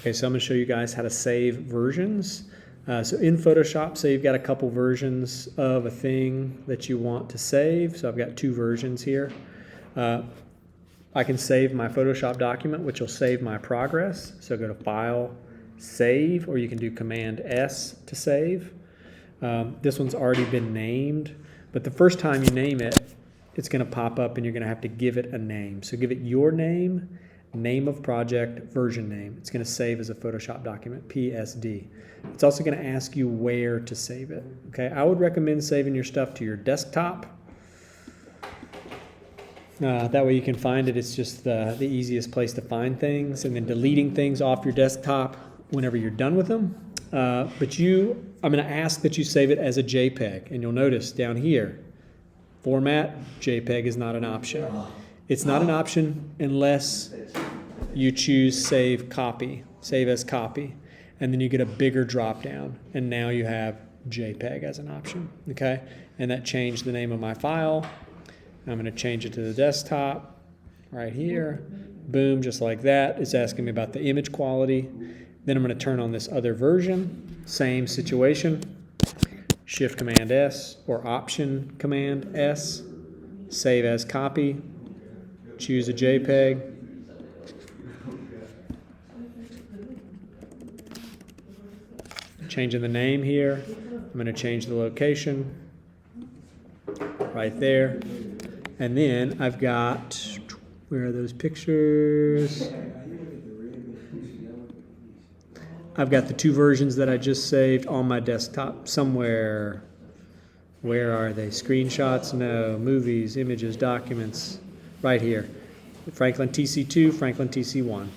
Okay, so I'm going to show you guys how to save versions. So in Photoshop, say you've got a couple versions of a thing that you want to save. So I've got 2 versions here. I can save my Photoshop document, which will save my progress. So go to File, Save, or you can do Command+S to save. This one's already been named, but the first time you name it, it's going to pop up and you're going to have to give it a name. So give it your name, name of project, version name. It's going to save as a Photoshop document, PSD. It's also going to ask you where to save it. Okay, I would recommend saving your stuff to your desktop. That way you can find it. It's just the easiest place to find things, and then deleting things off your desktop whenever you're done with them. I'm going to ask that you save it as a JPEG, and you'll notice down here, format, JPEG is not an option. It's not an option unless you choose save copy, save as copy, and then you get a bigger drop down, and now you have JPEG as an option, okay? And that changed the name of my file. I'm going to change it to the desktop right here. Boom, just like that. It's asking me about the image quality. Then I'm going to turn on this other version. Same situation. Shift+Command+S or Option+Command+S. Save as copy. Choose a JPEG. Changing the name here. I'm going to change the location right there. And then I've got, where are those pictures? I've got the 2 versions that I just saved on my desktop somewhere. Where are they? Screenshots? No. Movies, images, documents. Right here. Franklin TC2, Franklin TC1.